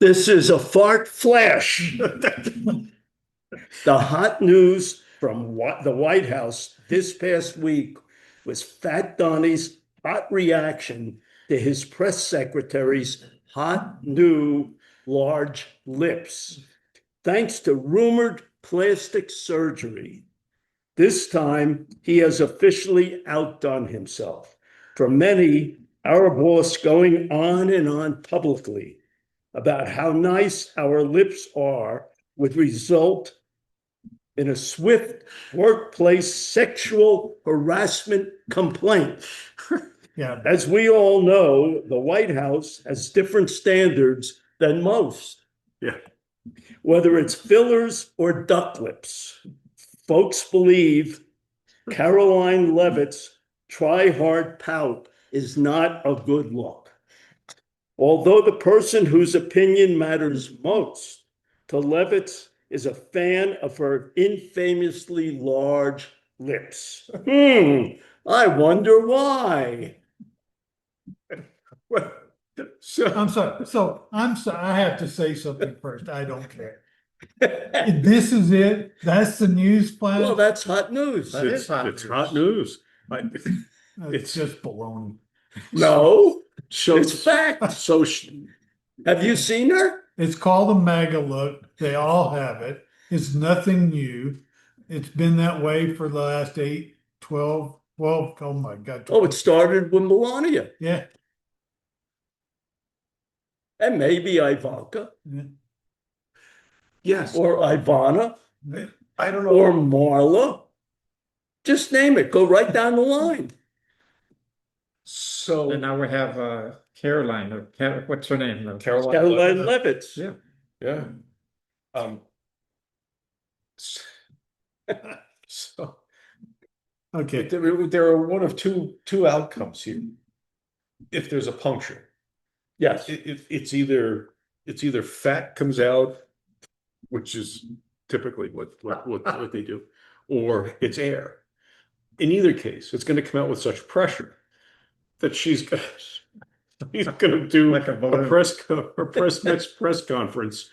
This is a fart flash. The hot news from the White House this past week was Fat DOnnie's hot reaction to his press secretary's hot new large lips, thanks to rumored plastic surgery. This time, he has officially outdone himself. For many, our boss going on and on publicly about how nice our lips are would result in a swift workplace sexual harassment complaint. Yeah. As we all know, the White House has different standards than most. Yeah. Whether it's fillers or duck lips, folks believe Caroline Levitt's try hard pout is not a good look. Although the person whose opinion matters most to Levitt is a fan of her infamously large lips. I wonder why. Well, I'm sorry. I'm sorry. I have to say something first. I don't care. This is it. That's the news flash. Well, that's hot news. it's hot news. It's just baloney. No, So it's fact. So Have you seen her? It's called a MAGA look. They all have it. It's nothing new. It's been that way for the last 8, 12, oh my God. Oh, it started with Melania Yeah. and maybe Ivanka yes, or Ivana I don't know. or Marla. Just name it. Go right down the line. So And now we have Caroline, or what's her name? Caroline Levitt. Yeah. yeah. So Okay. there are one of two outcomes here. If there's a puncture, Yes. it's either fat comes out, which is typically what they do, or it's air. In either case, it's going to come out with such pressure that he's going to do Like a balloon. press conference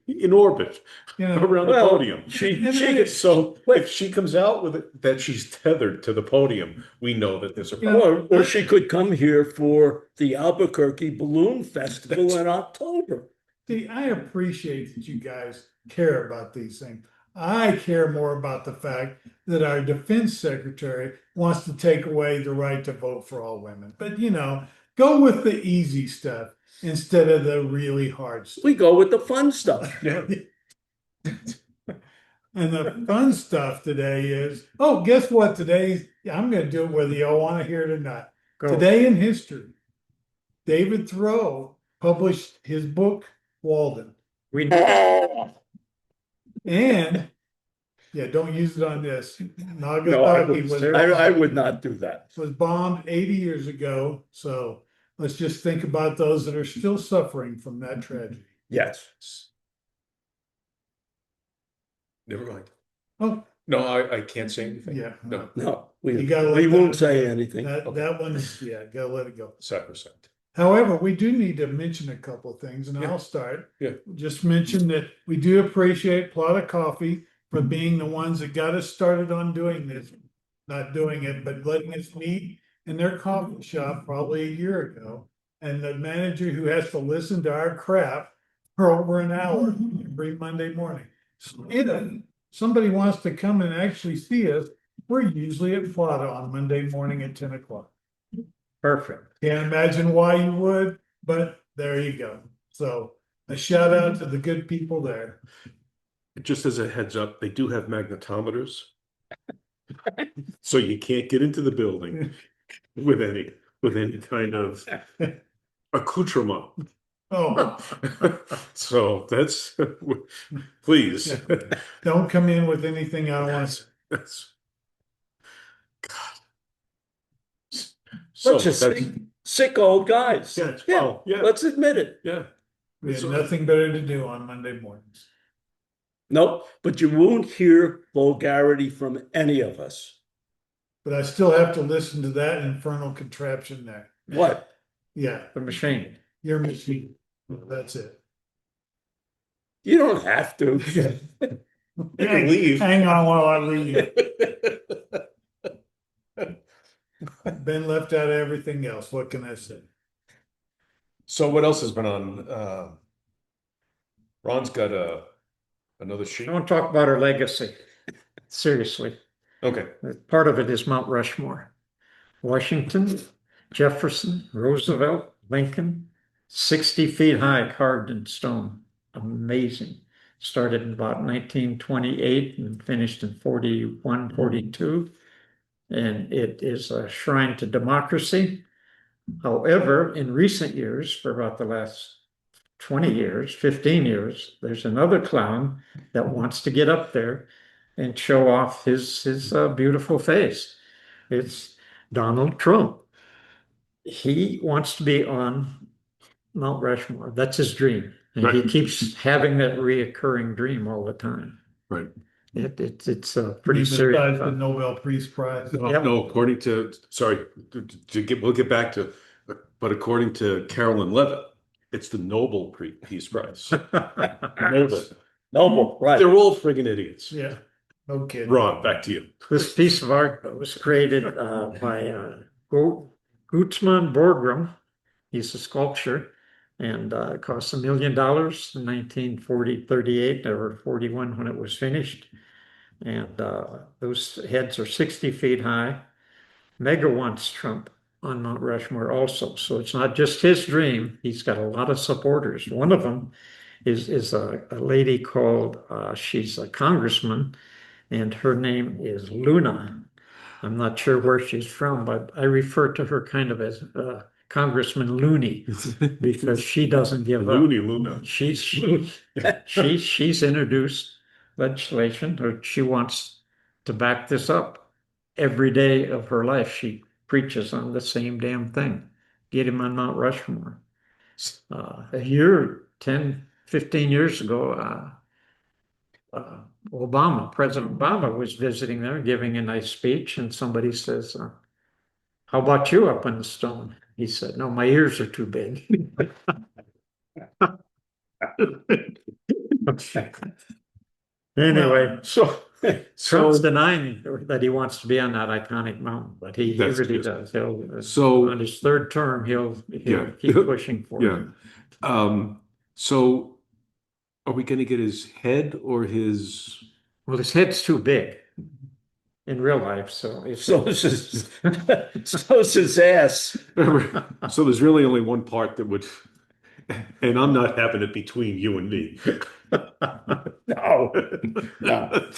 in orbit around the Well, podium. So Wait. if she comes out with it that she's tethered to the podium, we know that there's a problem. Or she could come here for the Albuquerque Balloon Festival in October. See, I appreciate that you guys care about these things. I care more about the fact that our defense secretary wants to take away the right to vote for all women. But, go with the easy stuff instead of the really hard stuff. We go with the fun stuff. Yeah. And the fun stuff today is, guess what? Today, I'm going to do it whether y'all want to hear it or not. Go. Today in history, David Thoreau published his book, Walden. We know. And, don't use it on this. No, Nagasaki I would not do that. was bombed 80 years ago. So let's just think about those that are still suffering from that tragedy. Yes. Never mind. Oh, No, I can't say anything. yeah. No, No, You gotta let we that- won't say anything. That one's, gotta let it go. sacrosanct. However, we do need to mention a couple of things, and I'll start. Yeah. Just mention that we do appreciate Plot of Coffee for being the ones that got us started on doing this. Not doing it, but letting us meet in their coffee shop probably a year ago. And the manager who has to listen to our crap for over an hour every Monday morning. So if somebody wants to come and actually see us, we're usually at Plata on Monday morning at 10 o'clock. Perfect. Can't imagine why you would, but there you go. So a shout out to the good people there. Just as a heads up, they do have magnetometers. So you can't get into the building with any kind of accoutrement. Oh, So that's, please. don't come in with anything I don't want to. That's, God. So Bunch of that's, sick old guys. yeah, well, yeah, Let's admit it. yeah. We had nothing better to do on Monday mornings. Nope, but you won't hear vulgarity from any of us. But I still have to listen to that infernal contraption there. What? Yeah, The machine. your machine. That's it. You don't have to. You can leave. Hang on while I leave. Been left out of everything else. What can I say? So what else has been on? Ron's got another sheet. I want to talk about our legacy. Seriously. Okay. Part of it is Mount Rushmore. Washington, Jefferson, Roosevelt, Lincoln, 60 feet high, carved in stone. Amazing. Started in about 1928 and finished in 41, 42. And it is a shrine to democracy. However, in recent years, for about the last 20 years, 15 years, there's another clown that wants to get up there and show off his beautiful face. It's Donald Trump. He wants to be on Mount Rushmore. That's his dream. And he Right. keeps having that reoccurring dream all the time. Right. It's a pretty Besides serious. the Nobel Peace Prize. Yep. No, according to, sorry, we'll get back to, but according to Carolyn Levitt, it's the Nobel Peace Prize. Nobel. Noble, right. They're all friggin' idiots. Yeah. No kidding. Ron, back to you. This piece of art was created by Gutzmann Borgram. He's a sculptor, and it cost $1 million in 1938 or 41 when it was finished. And those heads are 60 feet high. Mega wants Trump on Mount Rushmore also. So it's not just his dream. He's got a lot of supporters. One of them is a lady called, she's a congressman, and her name is Luna. I'm not sure where she's from, but I refer to her kind of as Congressman Looney because she doesn't give up. Looney Luna. She's introduced legislation, or she wants to back this up. Every day of her life, she preaches on the same damn thing. Get him on Mount Rushmore. A year, 10, 15 years ago, President Obama was visiting there, giving a nice speech, and somebody says, how about you up in the stone? He said, no, my ears are too big. Anyway, Trump's denying that he wants to be on that iconic mountain, but he That's really good. does. He'll, So- on his third term, he'll Yeah. keep pushing for Yeah. it. So are we gonna get his head or his? Well, his head's too big in real life, so it's So is his, so is his ass. So there's really only one part that would, and I'm not having it between you and me. No, no.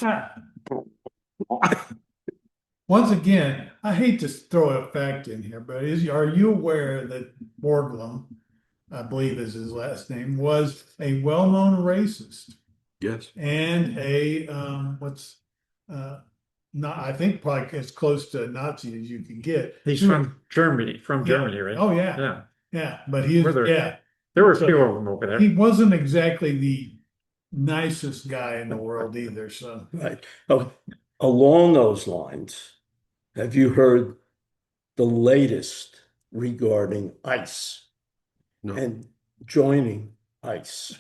Once again, I hate to throw a fact in here, but are you aware that Borglum, I believe is his last name, was a well-known racist Yes. and not, I think probably as close to a Nazi as you can get. he's from Germany, Yeah. right? Oh, yeah, Yeah, yeah, but he Were was, there- yeah, there were a So, few of them over there. he wasn't exactly the nicest guy in the world either, so. Right. Oh, along those lines, have you heard the latest regarding ICE No. and joining ICE?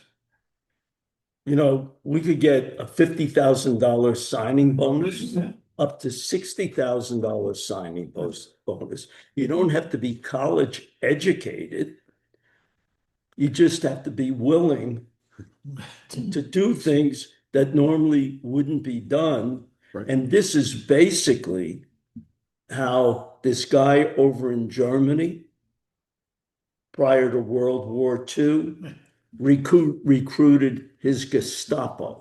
You know, we could get a $50,000 signing bonus, up to $60,000 signing bonus. You don't have to be college educated. You just have to be willing to do things that normally wouldn't be done. Right. And this is basically how this guy over in Germany, prior to World War II, recruited his Gestapo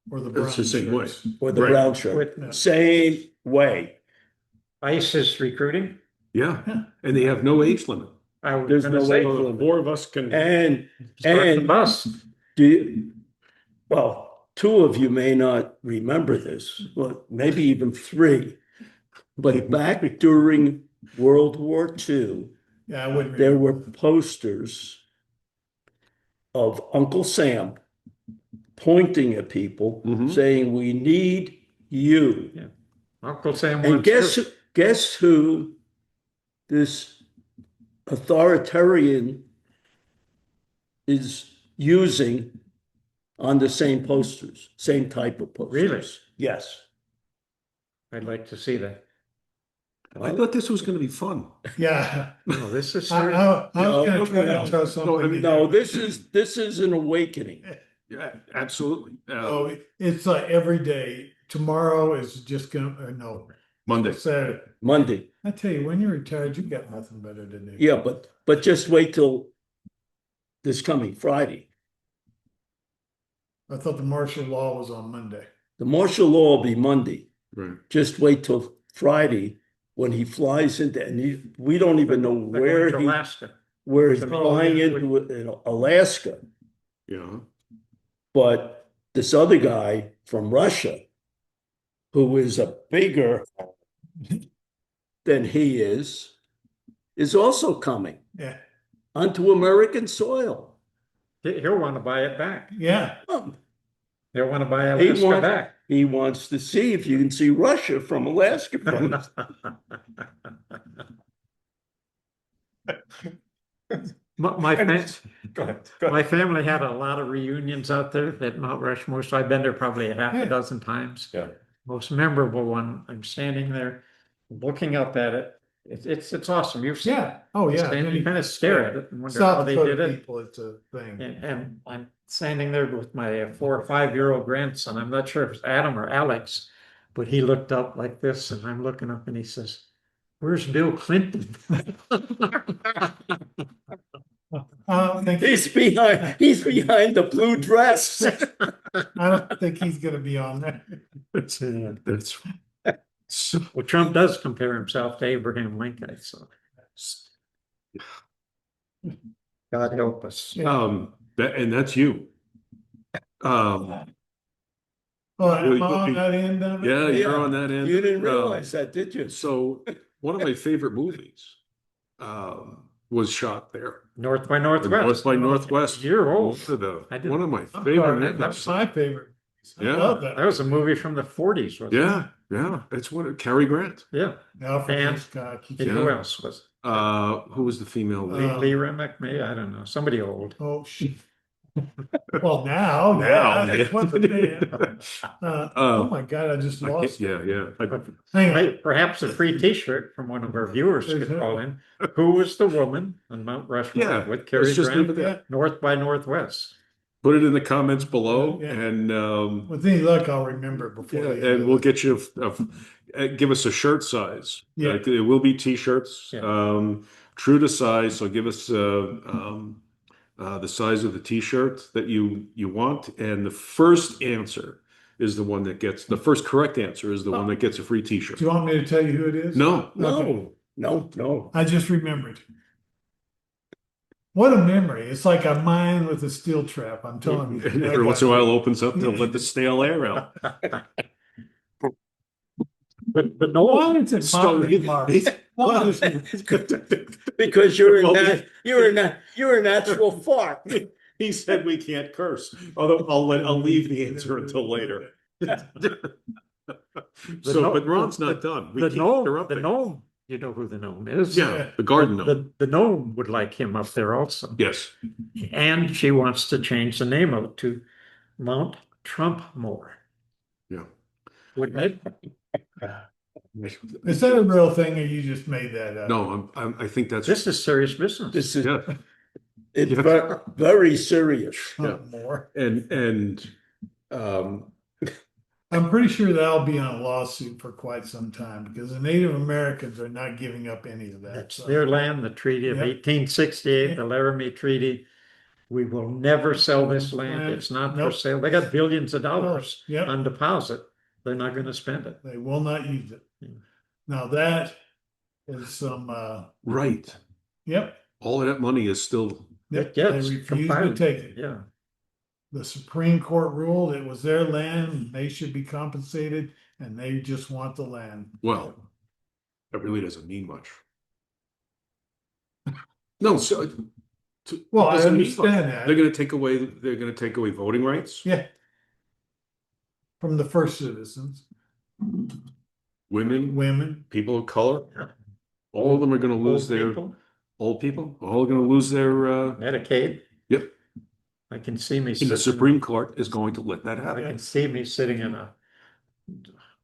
Or the brown It's the same way. shirts. or the Right. brown shirt. Yeah. Same way. ICE is recruiting. Yeah, Yeah. and they have no age limit. I was There's gonna no say, age So the four of us can. And start the and bus. do you, well, two of you may not remember this, well, maybe even three. But back during World War II, Yeah, I wouldn't. there remember. were posters of Uncle Sam pointing at people Mhm. saying, we need you. Uncle Sam And wants guess who this authoritarian is using on the same posters, same type of posters. Really? Yes. I'd like to see that. I thought this was gonna be fun. Yeah. No, this is I, serious. I was gonna try No, to throw no, something. I mean, in No, there. this is an awakening. Yeah, absolutely. Oh, it's like every day. Tomorrow is just gonna, no, Monday. Saturday. Monday. I tell you, when you're retired, you got nothing better to do. Yeah, but just wait till this coming Friday. I thought the martial law was on Monday. The martial law will be Monday. Right. Just wait till Friday when he flies into, and we don't even know They're where going to Alaska. where he's Oh, flying yeah. into in Alaska. Yeah. But this other guy from Russia, who is a bigger than he is also coming Yeah, onto American soil. He'll want to buy it back. yeah. He'll want to buy He Alaska wants, back. he wants to see if you can see Russia from Alaska. My Go ahead. my family had a lot of reunions out there at Mount Rushmore, so I've been there probably a half Yeah. a dozen times. Yeah. Most memorable one, I'm standing there looking up at it. It's awesome. You've seen it. Yeah. Oh, yeah. You kind of stare at it and wonder how South they Dakota did it. people, it's a thing. And I'm standing there with my 4 or 5 year old grandson. I'm not sure if it's Adam or Alex, but he looked up like this, and I'm looking up, and he says, "Where's Bill Clinton?" I don't think He's behind the blue dress. I don't think he's gonna be on there. That's so, Well, Trump does compare himself to Abraham Lincoln, so God help us. and that's you. Oh, I'm on that end of it. Yeah, you're on that end. You didn't realize that, did you? So one of my favorite movies was shot there. North by Northwest. North by Northwest. You're old. One I didn't- of my I'm favorite sorry, movies. that's my favorite. I Yeah. love That that. was a movie from the 40s, wasn't it? Yeah, yeah. It's one of Cary Grant. Yeah. Alfred And- Hitchcock. And Yeah. who else was it? Who was the female lead? Lee Remick, maybe? I don't know. Somebody old. Oh, shit. Well, now, Now. it wasn't then. Oh my God, I just lost. Yeah, yeah. Hang on. Hey, perhaps a free T-shirt from one of our viewers could call in. Who was the woman on Mount Rushmore Yeah, with Cary let's just leave Grant? it there. North by Northwest. Put it in the comments below, Yeah. and With any luck, I'll remember before. yeah, the end and of we'll it. get you give us a shirt size. Yeah. It will be t-shirts, Yeah. true to size. So give us the size of the t-shirt that you want, and the first answer is the one that gets the first correct answer is the one that gets a free t-shirt. Do you want me to tell you who it is? No, Okay. No. I just remembered. What a memory. It's like a mine with a steel trap. I'm telling you. and every once in a while opens up to let the stale air out. But no Why one. is it So mountain mark? Why is it- Because you're Well, a natural fart. He said we can't curse. Although I'll leave the answer until later. So, but Ron's not done. We The keep gnome, interrupting. the gnome, you know who the gnome is? Yeah, the garden gnome. The gnome would like him up there also. Yes. And she wants to change the name of it to Mount Trumpmore. Yeah. Wouldn't it? Is that a real thing or you just made that up? No, I think that's This is serious business. This is yeah. it's Yeah. very serious. More. And I'm pretty sure that'll be on a lawsuit for quite some time because the Native Americans are not giving up any of that. It's So, their land, the Treaty of Yep. 1868, the Laramie Treaty. We will never sell this land. It's not for Nope. sale. They got billions of dollars Yep. on deposit. They're not going to spend it. They will not use it. Yeah. Now that is some, right. yep. All of that money is still Yep. Yeah, They it's refuse to compiled. take it. Yeah. The Supreme Court ruled it was their land, and they should be compensated, and they just want the land. well, that really doesn't mean much. No, so Well, it I doesn't mean much. understand that. They're gonna take away voting rights. Yeah. From the first citizens, women, people of color, Yeah. all of them are gonna lose Old their people, old people, all are gonna lose their Medicaid. yep. I can see me And the sitting, Supreme Court is going to let that I happen. can see me sitting in a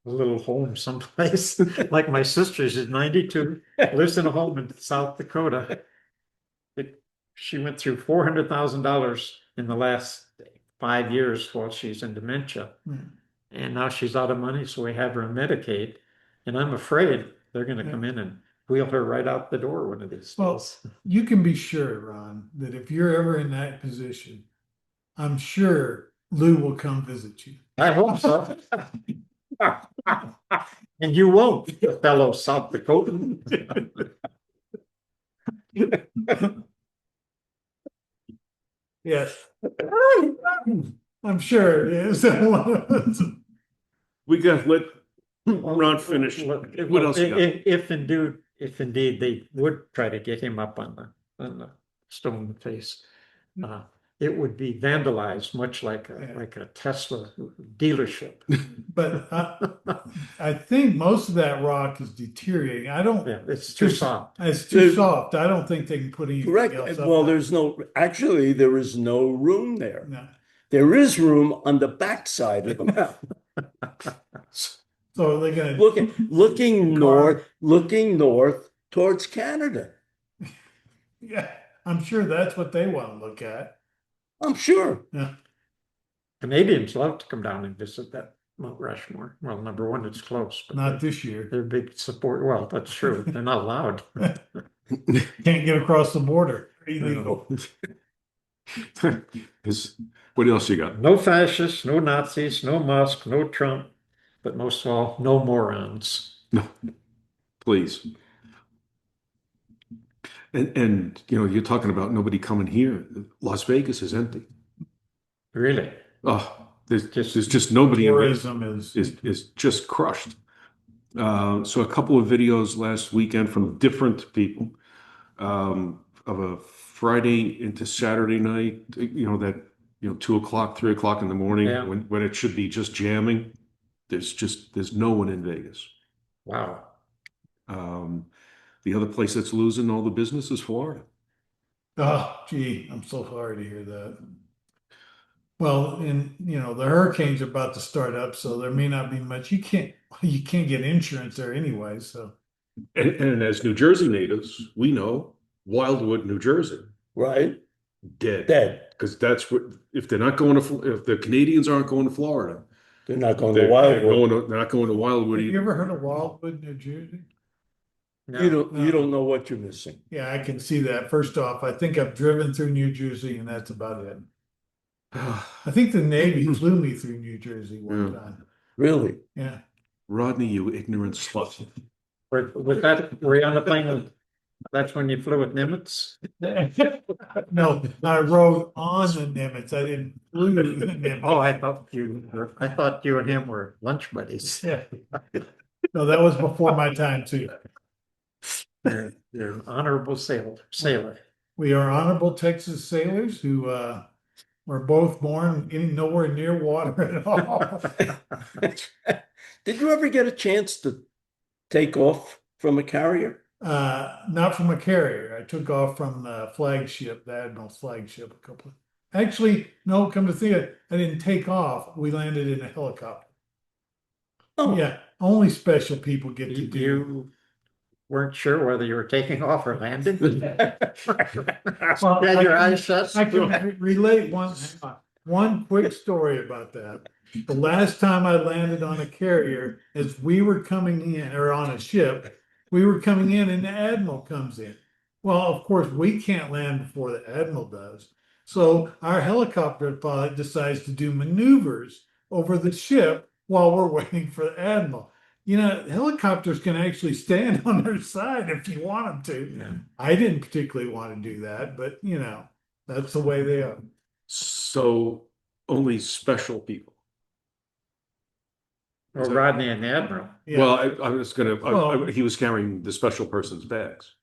little home someplace, like my sister, she's 92, lives in a home in South Dakota. She went through $400,000 in the last 5 years while she's in dementia. Hmm. And now she's out of money, so we have her on Medicaid. And I'm afraid they're going to come in and wheel her right out the door one of these Well, days. you can be sure, Ron, that if you're ever in that position, I'm sure Lou will come visit you. I hope so. And you won't, fellow South Dakotan. Yes. I'm sure it is. We got to let Ron finish. What else you got? If indeed they would try to get him up on the stone face, it would be vandalized, much like a Tesla dealership. But I think most of that rock is deteriorating. I don't. Yeah, it's too soft. It's too soft. I don't think they can put anything Correct. else up Well, there. actually, there is no room there. No. There is room on the backside of the mountain. So they're gonna Looking north towards Canada. Yeah, I'm sure that's what they want to look at. I'm sure. Yeah. Canadians love to come down and visit that Mount Rushmore. Well, number one, it's close, but Not this year. they're big support. Well, that's true. They're not allowed. Can't get across the border. Illegal. What else you got? No fascists, no Nazis, no Musk, no Trump, but most of all, no morons. No, please. And you're talking about nobody coming here. Las Vegas is empty. Really? Oh, there's just nobody. Tourism is just crushed. So a couple of videos last weekend from different people of a Friday into Saturday night. That 2 o'clock, 3 o'clock in the morning Yeah. when it should be just jamming. There's no one in Vegas. Wow. The other place that's losing all the business is Florida. Oh, gee, I'm so sorry to hear that. Well, and the hurricanes are about to start up, so there may not be much. You can't get insurance there anyway, so. And as New Jersey natives, we know Wildwood, New Jersey, Right? dead. Because that's what, if they're not going to, if the Canadians aren't going to Florida, They're not going to they're Wildwood. not going to Wildwood Have you either. ever heard of Wildwood, New Jersey? No. You don't know what you're missing. Yeah, I can see that. First off, I think I've driven through New Jersey and that's about it. I think the Navy flew me through New Jersey one time. Really? Yeah. Rodney, you ignorant slut. Were you on the plane? That's when you flew with Nimitz? No, I rode on the Nimitz. I didn't flew the Nimitz. Oh, I thought you and him were lunch buddies. Yeah. No, that was before my time too. You're an honorable sailor. We are honorable Texas sailors who were both born in nowhere near water at all. Did you ever get a chance to take off from a carrier? Not from a carrier. I took off from the flagship, the Admiral's flagship, a couple of. Actually, no, come to think of it, I didn't take off. We landed in a helicopter. Oh, Yeah, only special people get to do. You weren't sure whether you were taking off or landing? Well, You had your eyes shut? I can relate one quick story about that. The last time I landed on a carrier, as we were coming in, or on a ship, we were coming in and the Admiral comes in. Well, of course, we can't land before the Admiral does. So our helicopter pilot decides to do maneuvers over the ship while we're waiting for the Admiral. Helicopters can actually stand on their side if you want them to. Yeah. I didn't particularly want to do that, but that's the way they are. So only special people. Or Rodney and the Admiral. Yeah. Well, I was Well- he was carrying the special person's bags.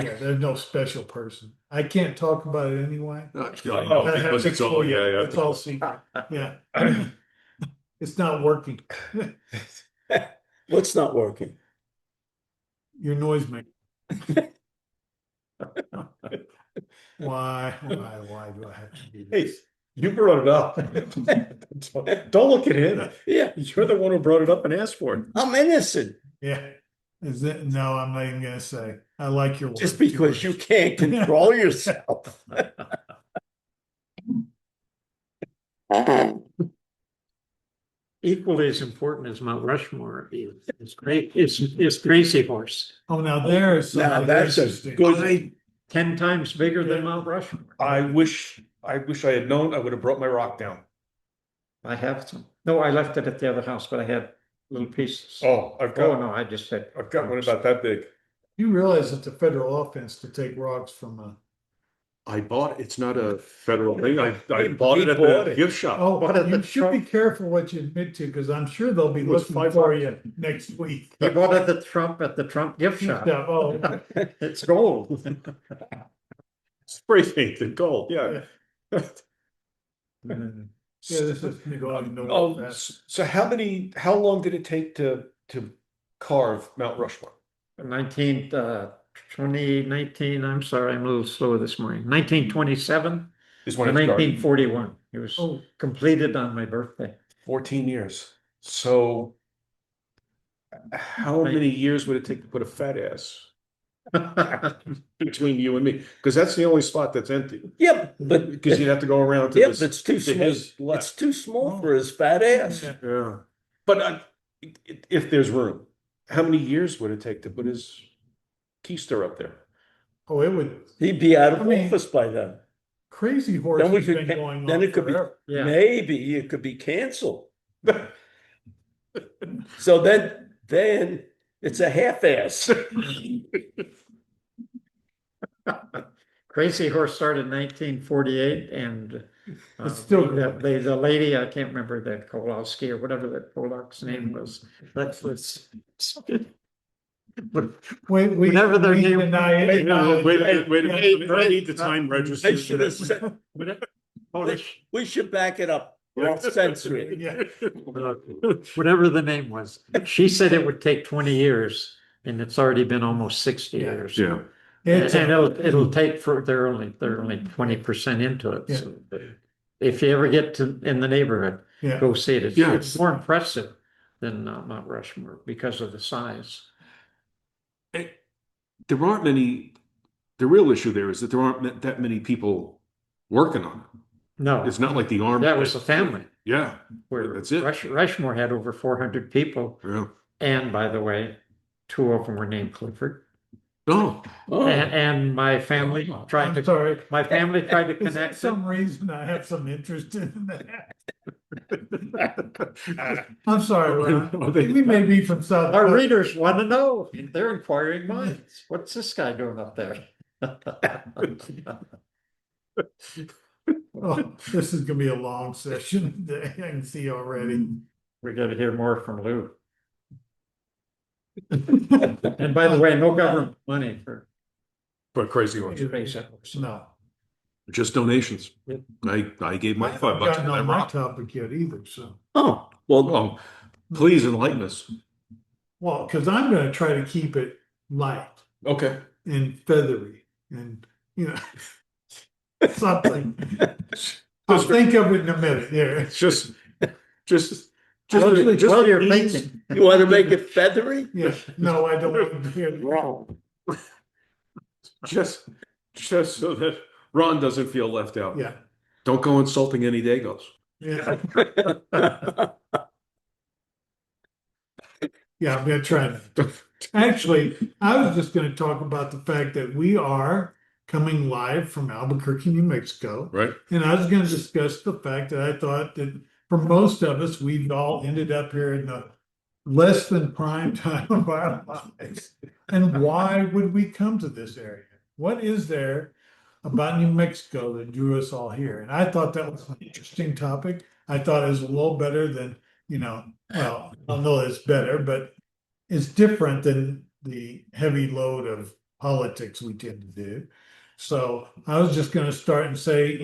Yeah, there's no special person. I can't talk about it anyway. Because it's all, yeah. It's all secret. Yeah. It's not working. what's not working? Your noisemaker. Why do I have to do this? You brought it up. Don't look at him. Yeah, You're the one who brought it up and asked for it. I'm innocent Yeah. Is it? No, I'm not even gonna say. I like your just word too because you much. can't control yourself. Equally as important as Mount Rushmore is great is Crazy Horse. Oh, now there's Now something that's a interesting. good. 10 times bigger than Mount Rushmore. I wish I had known. I would have brought my rock down. I have some. No, I left it at the other house, but I had little pieces. Oh, Oh, no, I just had. I've got one about that big. You realize it's a federal offense to take rocks from a. I bought, it's not a federal thing. I He bought it at bought the it. gift shop. Oh, What are you the should be Trump- careful what you admit to, because I'm sure they'll be It was looking $5. for you next week. He bought it at the Trump gift shop. Oh, It's gold. Spray painted gold, yeah. yeah, this is going nowhere Oh, fast. so how long did it take to carve Mount Rushmore? 2019, I'm sorry, I'm a little slow this morning. 1927 Is to when it started. 1941. It was Oh, completed on my birthday. 14 years. So how many years would it take to put a fat ass between you and me? Because that's the only spot that's empty. Yeah, but Because you'd have to go around to yeah, this. but it's too to small. his It's left. too small for his fat ass. yeah. Yeah. But if there's room, how many years would it take to put his keister up there? Oh, it would. He'd be out of I mean, office by then. Crazy Horse Then we has could been going then on it could forever. Yeah. maybe it could be canceled. So then it's a half ass. Crazy Horse started in 1948 and It's still the lady, I can't remember that Kowalski or whatever that Polak's name was. That was. We Whatever their we name- deny it. Wait a minute, wait a minute, wait a Hey, minute. I need the time register. They should have said, Polish, we should back it up. We'll censor it. Yeah. whatever the name was. She said it would take 20 years and it's already been almost 60 Yeah. years. Yeah. It's And it'll take they're only 20% into it. Yeah. So if you ever get to in the neighborhood, yeah. go see it. It's, Yeah. it's more impressive than Mount Rushmore because of the size. There aren't many, the real issue there is that there aren't that many people working on it. No, It's not like the army. that was a family Yeah, where that's it. Rushmore had over 400 people. yeah. And by the way, 2 of them were named Clifford. Oh, Oh, And my family tried I'm to sorry. my family tried to Is there connect some them. reason I have some interest in that? I'm sorry, Ron. Are they- We may be from South. Our readers want to know. They're inquiring minds. What's this guy doing up there? Oh, this is gonna be a long session today. I can see already. We got to hear more from Lou. And by the way, no government money for but crazy horse. space efforts. No. Just donations. Yep. I gave my I haven't $5 gotten to that on my rock. topic yet either, so. oh, well, Well, please enlighten us. Well, because I'm gonna try to keep it light Okay. and feathery and, you know, something. I'll think of it in a minute, yeah. Just Actually, Well, you're ease- thinking. you want to make it feathery? Yeah, no, I don't want to hear that. Wrong. just so that Ron doesn't feel left out. Yeah, Don't go insulting any Dagos. yeah. Yeah, I'm gonna try to. Actually, I was just gonna talk about the fact that we are coming live from Albuquerque, New Mexico. Right? And I was gonna discuss the fact that I thought that for most of us, we've all ended up here in the less than prime time of our lives. And why would we come to this area? What is there about New Mexico that drew us all here? And I thought that was an interesting topic. I thought it was a little better than, well, I don't know it's better, but it's different than the heavy load of politics we tend to do. So I was just gonna start and say,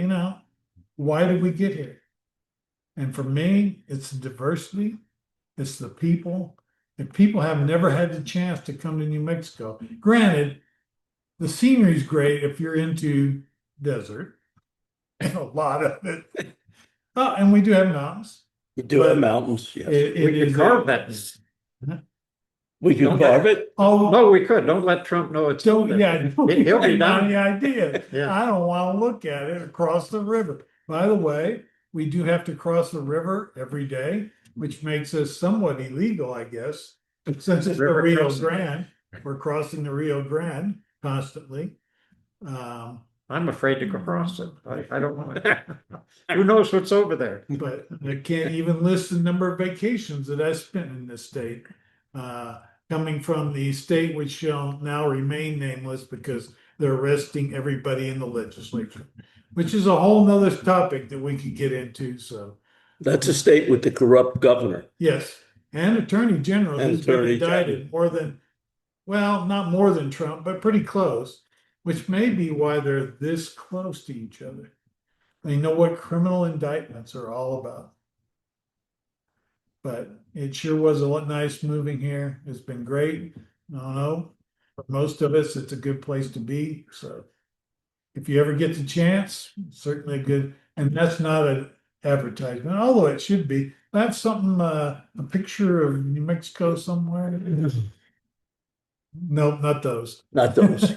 why did we get here? And for me, it's the diversity, it's the people. And people have never had the chance to come to New Mexico. Granted, the scenery's great if you're into desert, and a lot of it. Oh, and we do have mountains. You do have But mountains, yes. It We is could carve that. We can Don't carve it. Oh, No, we could. Don't let Trump know it's. don't, there. yeah, don't He'll be get down. any idea. Yeah. I don't want to look at it across the river. By the way, we do have to cross the river every day, which makes us somewhat illegal, I guess. Since it's the River Rio crossing. Grande, we're crossing the Rio Grande constantly. I'm afraid to cross it. I don't want it. Who knows what's over there? But I can't even list the number of vacations that I spent in this state. Coming from the state which shall now remain nameless because they're arresting everybody in the legislature, which is a whole nother topic that we could get into, so. That's a state with the corrupt governor. Yes, and Attorney General And who's been Attorney indicted more than, well, not more than Trump, but pretty close, which may be why they're this close to each other. They know what criminal indictments are all about. But it sure was a nice moving here. It's been great. I don't know. For most of us, it's a good place to be. So if you ever get the chance, certainly good. And that's not an advertisement, although it should be. That's something, a picture of New Mexico somewhere. No, not those. Not those.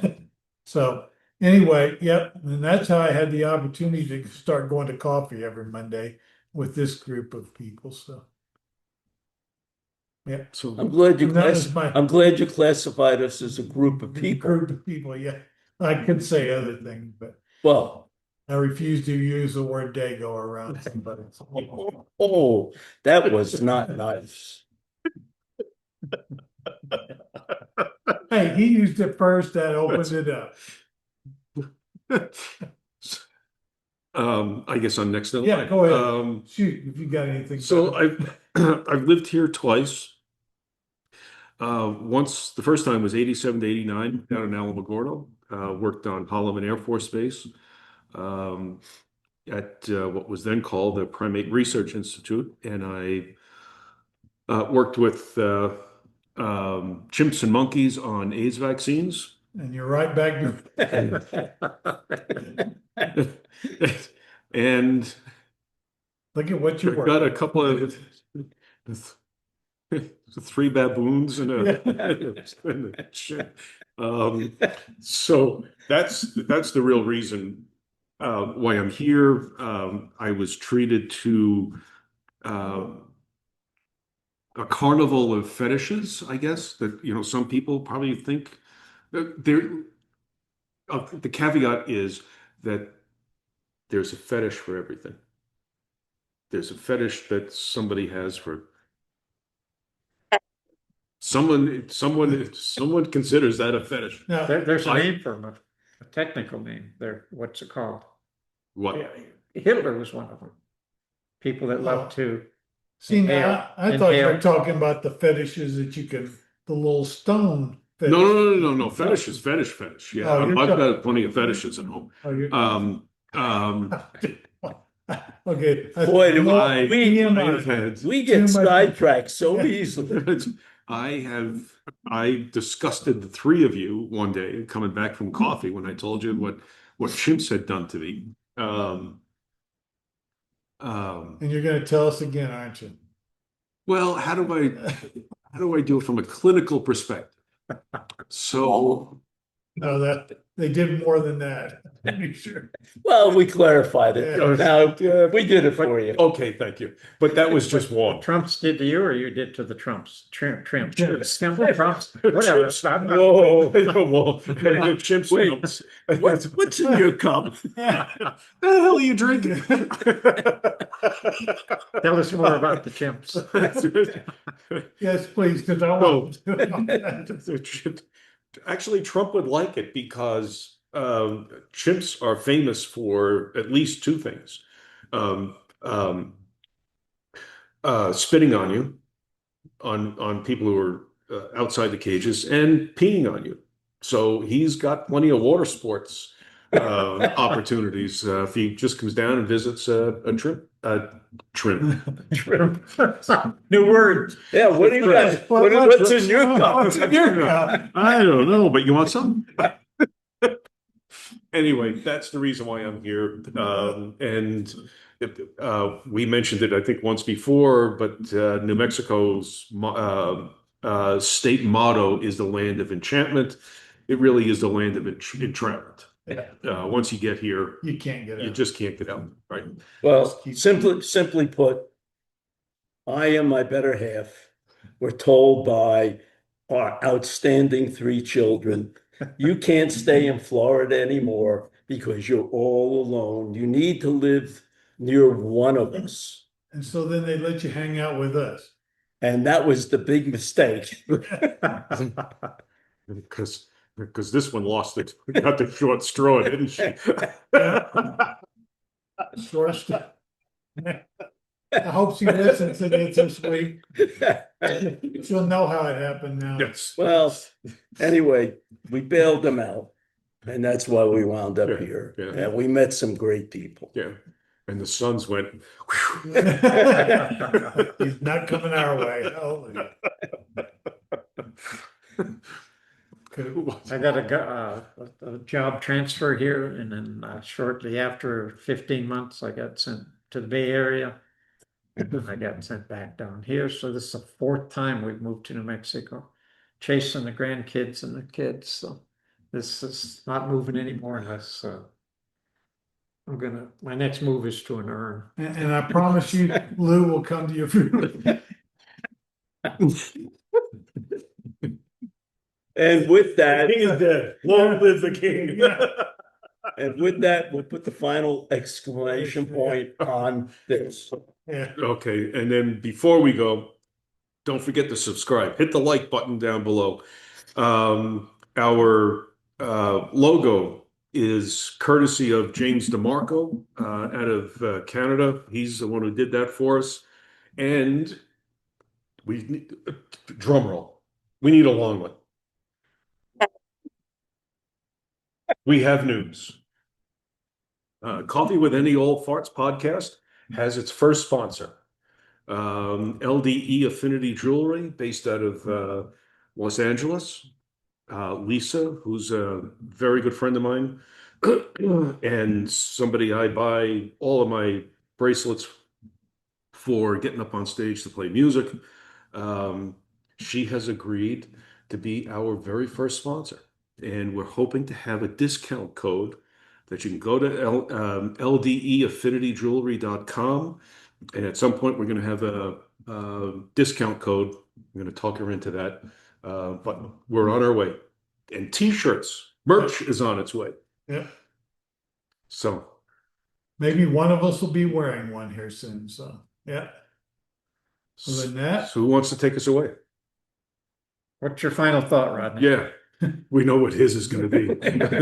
So anyway, yep. And that's how I had the opportunity to start going to coffee every Monday with this group of people. So. Yeah. So I'm glad you And that was my- I'm glad you classified us as a group of people. Group of people, yeah. I could say other things, but Well, I refuse to use the word dago around somebody. oh, that was not nice. Hey, he used it first, that opened it up. I guess I'm next. Yeah, go ahead. Shoot, if you got anything. So I've lived here twice. Once, the first time was 87 to 89 down in Alamogordo. Worked on Holloman Air Force Base at what was then called the Primate Research Institute, and I worked with chimps and monkeys on AIDS vaccines. And you're right back And look at what you I've work. got a couple of three baboons and a shit. So that's the real reason why I'm here. I was treated to a carnival of fetishes, I guess, that some people probably think that the caveat is that there's a fetish for everything. There's a fetish that somebody has for someone considers that a fetish. Now, There's a name for them, a technical name. What's it called? What? Hitler was one of them. People that love to. see, inhale- now, I thought you were inhale. talking about the fetishes that you can, the little stone. fetish. No. Fetish is fetish. Yeah, Oh, you're I've talking- got plenty of fetishes at home. Oh, you're- Okay. Boy, do I TMI. have had We get Too much- sidetracked so easily. I disgusted the three of you one day coming back from coffee when I told you what chimps had done to me. And you're gonna tell us again, aren't you? Well, how do I do it from a clinical perspective? So No, that, they did more than that, to be sure. Well, we clarified it. Yeah. Now, we did it for you. okay, thank you. But that was just one. Trumps did to you, or you did to the Trumps? Trumps, Yes. Trumps, whatever. Whoa. Well, chimps. Wait. What's in your cup? Yeah. The hell are you drinking? Tell us more about the chimps. Yes, please, because I want to. Actually, Trump would like it because chimps are famous for at least two things. Spitting on you, on people who are outside the cages, and peeing on you. So he's got plenty of water sports opportunities if he just comes down and visits a trim. New word. Yeah, what do you got? What's in your cup? What's in your cup? I don't know, but you want some? Anyway, that's the reason why I'm here. And we mentioned it, I think, once before, but New Mexico's state motto is the land of enchantment. It really is the land of entrapment. Once you get here, You can't get you out. just can't get out, right? Well, simply put, I and my better half were told by our outstanding three children, you can't stay in Florida anymore because you're all alone. You need to live near one of us. And so then they let you hang out with us. And that was the big mistake. Because this one lost it, got the short straw, didn't she? Short. I hope she listens to this week. She'll know how it happened now. Yes. Well, anyway, we bailed them out. And that's why we wound up Yeah, here. yeah. And we met some great people. Yeah. And the sons went, He's not coming our way. Hallelujah. I got a job transfer here, and then shortly after 15 months, I got sent to the Bay Area. I got sent back down here. So this is the fourth time we've moved to New Mexico, chasing the grandkids and the kids. So this is not moving anymore unless my next move is to an urn. And I promise you, Lou will come to your funeral. And with that, king is dead. Long live the king. and with that, we'll put the final exclamation point on this. Yeah. Okay, and then before we go, don't forget to subscribe. Hit the like button down below. Our logo is courtesy of James DeMarco out of Canada. He's the one who did that for us. And we need, drum roll. We need a long one. We have news. Coffee with Any Old Farts podcast has its first sponsor. LDE Affinity Jewelry, based out of Los Angeles. Lisa, who's a very good friend of mine, and somebody I buy all of my bracelets for getting up on stage to play music. She has agreed to be our very first sponsor. And we're hoping to have a discount code that you can go to LDEaffinityjewelry.com. And at some point, we're going to have a discount code. I'm going to talk her into that. But we're on our way. And t-shirts, merch is on its way. Yeah. So Maybe one of us will be wearing one here soon. So, yeah. Other than that, so who wants to take us away? What's your final thought, Rodney? Yeah, we know what his is going to be.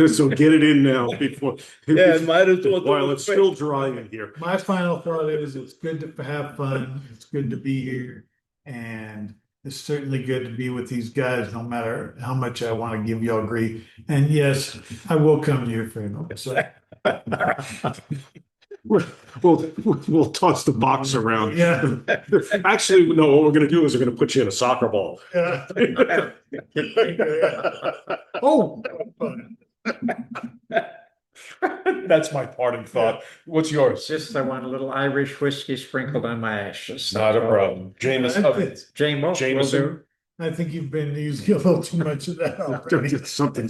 So get it in now before. Yeah, might as well do While it it's quick. still dry in here. my final thought is it's good to have fun. It's good to be here. And it's certainly good to be with these guys, no matter how much I want to give y'all grief. And yes, I will come to your funeral. So, We'll toss the box around. yeah. Actually, no, what we're going to do is we're going to put you in a soccer ball. Yeah. Oh, that was fun. That's my parting thought. What's yours? Just I want a little Irish whiskey sprinkled on my ashes. Not a problem. Jameson. I Jameson will Jameson. do. think you've been using a little too much of that already. Something